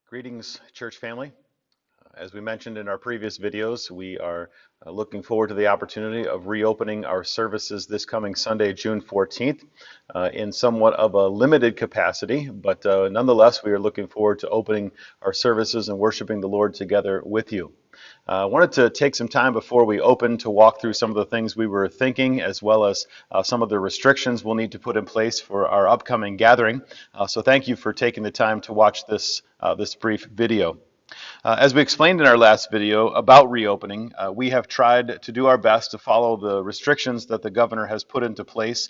Greetings, church family. As we mentioned in our previous videos, we are looking forward to the opportunity of reopening our services this coming Sunday, June 14th, in somewhat of a limited capacity, but nonetheless, we are looking forward to opening our services and worshiping the Lord together with you. I wanted to take some time before we open to walk through some of the things we were thinking, as well as some of the restrictions we'll need to put in place for our upcoming gathering. So thank you for taking the time to watch this brief video. As we explained in our last video about reopening, we have tried to do our best to follow the restrictions that the governor has put into place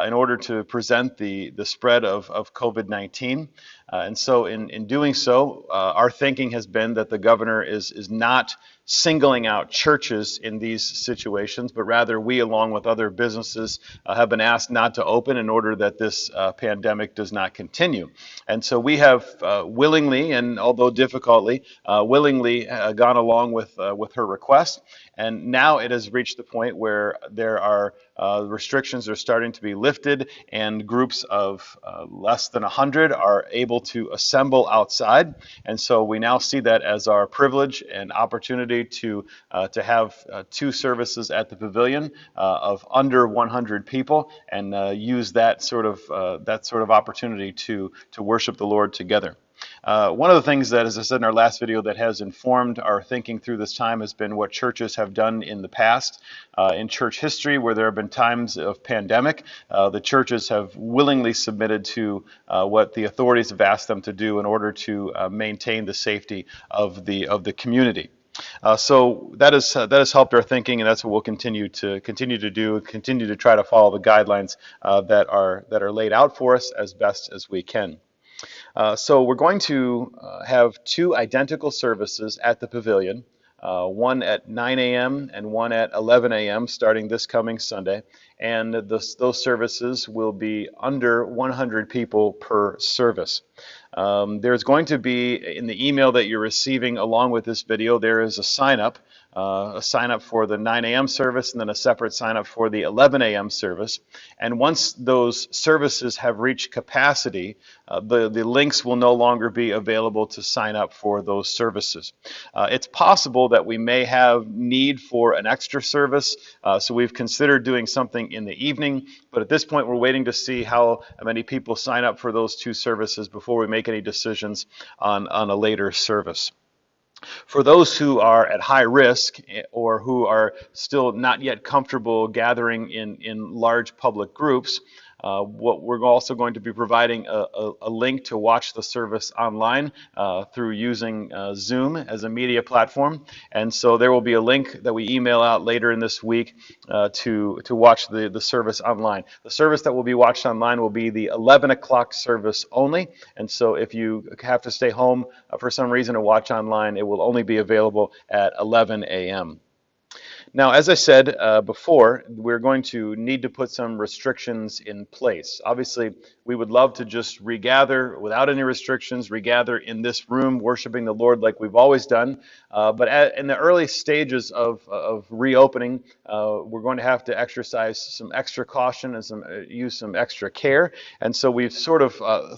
in order to present the spread of COVID-19. And so in doing so, our thinking has been that the governor is not singling out churches in these situations, but rather we, along with other businesses, have been asked not to open in order that this pandemic does not continue. And so we have willingly, and although difficultly, willingly gone along with her request. And now it has reached the point where there are restrictions are starting to be lifted, and groups of less than 100 are able to assemble outside. And so we now see that as our privilege and opportunity to have two services at the pavilion of under 100 people, and use that sort of opportunity to worship the Lord together. One of the things that, as I said in our last video, that has informed our thinking through this time has been what churches have done in the past. In church history, where there have been times of pandemic, the churches have willingly submitted to what the authorities have asked them to do in order to maintain the safety of the community. So that has helped our thinking, and that's what we'll continue to do. Continue to try to follow the guidelines that are laid out for us as best as we can. So we're going to have two identical services at the pavilion, one at 9 a.m. and one at 11 a.m. starting this coming Sunday. And those services will be under 100 people per service. There's going to be, in the email that you're receiving along with this video, there is a sign-up for the 9 a.m. service, and then a separate sign-up for the 11 a.m. service. And once those services have reached capacity, the links will no longer be available to sign up for those services. It's possible that we may have need for an extra service, so we've considered doing something in the evening, but at this point we're waiting to see how many people sign up for those two services before we make any decisions on a later service. For those who are at high risk or who are still not yet comfortable gathering in large public groups, what we're also going to be providing a link to watch the service online through using Zoom as a media platform. And so there will be a link that we email out later in this week to watch the service online. The service that will be watched online will be the 11 o'clock service only. And so if you have to stay home for some reason to watch online, it will only be available at 11 a.m. Now, as I said before, we're going to need to put some restrictions in place. Obviously, we would love to just regather without any restrictions, regather in this room, worshiping the Lord like we've always done. But in the early stages of reopening, we're going to have to exercise some extra caution and use some extra care. And so we've sort of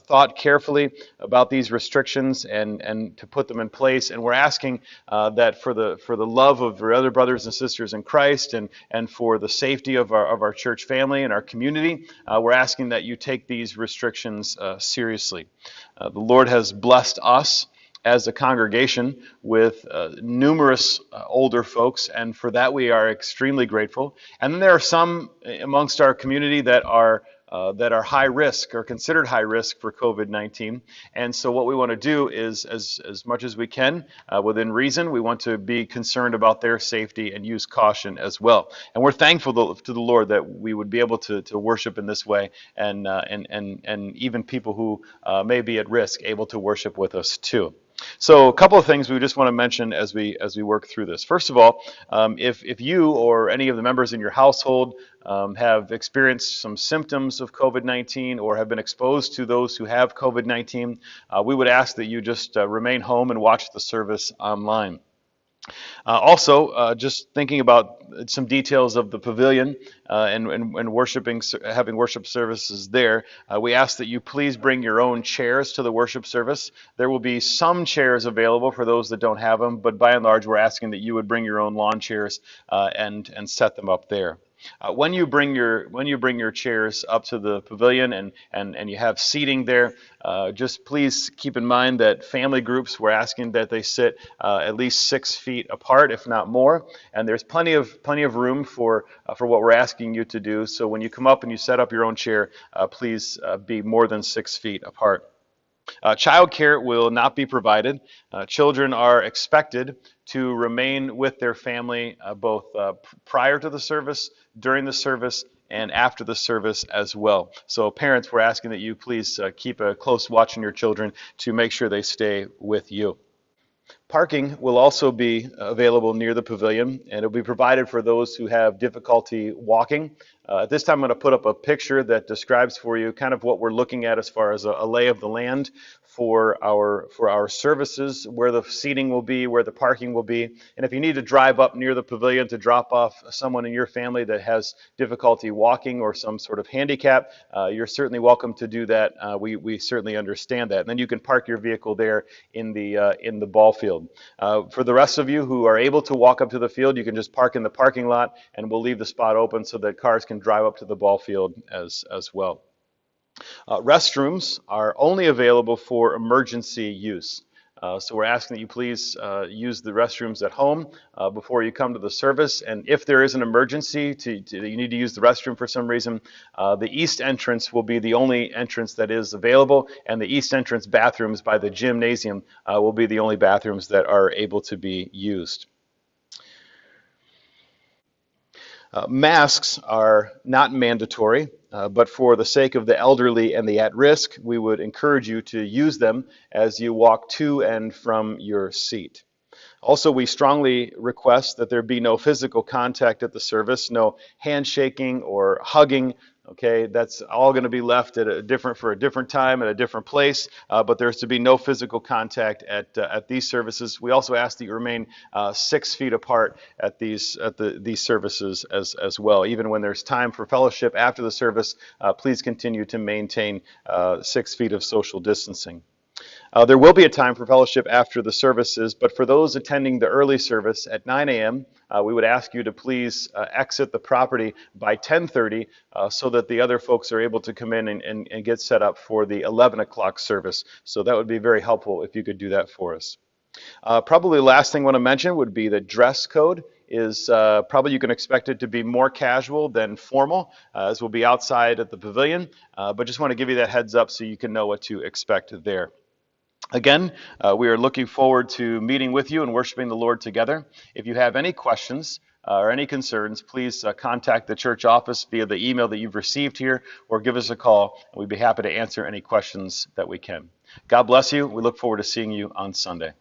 thought carefully about these restrictions and to put them in place. And we're asking that for the love of our other brothers and sisters in Christ, and for the safety of our church family and our community, we're asking that you take these restrictions seriously. The Lord has blessed us as a congregation with numerous older folks, and for that we are extremely grateful. And then there are some amongst our community that are high risk or considered high risk for COVID-19. And so what we want to do is, as much as we can, within reason, we want to be concerned about their safety and use caution as well. And we're thankful to the Lord that we would be able to worship in this way, and even people who may be at risk able to worship with us too. So a couple of things we just want to mention as we work through this. First of all, if you or any of the members in your household have experienced some symptoms of COVID-19 or have been exposed to those who have COVID-19, we would ask that you just remain home and watch the service online. Also, just thinking about some details of the pavilion and worshiping, having worship services there, we ask that you please bring your own chairs to the worship service. There will be some chairs available for those that don't have them, but by and large, we're asking that you would bring your own lawn chairs and set them up there. When you bring your chairs up to the pavilion and you have seating there, just please keep in mind that family groups, we're asking that they sit at least 6 feet apart, if not more. And there's plenty of room for what we're asking you to do. So when you come up and you set up your own chair, please be more than 6 feet apart. Childcare will not be provided. Children are expected to remain with their family both prior to the service, during the service, and after the service as well. So parents, we're asking that you please keep a close watch on your children to make sure they stay with you. Parking will also be available near the pavilion, and it will be provided for those who have difficulty walking. At this time, I'm going to put up a picture that describes for you kind of what we're looking at as far as a lay of the land for our services, where the seating will be, where the parking will be. And if you need to drive up near the pavilion to drop off someone in your family that has difficulty walking or some sort of handicap, you're certainly welcome to do that. We certainly understand that. And then you can park your vehicle there in the ball field. For the rest of you who are able to walk up to the field, you can just park in the parking lot, and we'll leave the spot open so that cars can drive up to the ball field as well. Restrooms are only available for emergency use. So we're asking that you please use the restrooms at home before you come to the service. And if there is an emergency, you need to use the restroom for some reason, the east entrance will be the only entrance that is available, and the east entrance bathrooms by the gymnasium will be the only bathrooms that are able to be used. Masks are not mandatory, but for the sake of the elderly and the at-risk, we would encourage you to use them as you walk to and from your seat. Also, we strongly request that there be no physical contact at the service, no handshaking or hugging. Okay, that's all going to be left for a different time at a different place, but there's to be no physical contact at these services. We also ask that you remain 6 feet apart at these services as well. Even when there's time for fellowship after the service, please continue to maintain 6 feet of social distancing. There will be a time for fellowship after the services, but for those attending the early service at 9 a.m., we would ask you to please exit the property by 10:30 so that the other folks are able to come in and get set up for the 11 o'clock service. So that would be very helpful if you could do that for us. Probably the last thing I want to mention would be the dress code is probably you can expect it to be more casual than formal, as we'll be outside at the pavilion, but just want to give you that heads up so you can know what to expect there. Again, we are looking forward to meeting with you and worshiping the Lord together. If you have any questions or any concerns, please contact the church office via the email that you've received here, or give us a call, and we'd be happy to answer any questions that we can. God bless you. We look forward to seeing you on Sunday.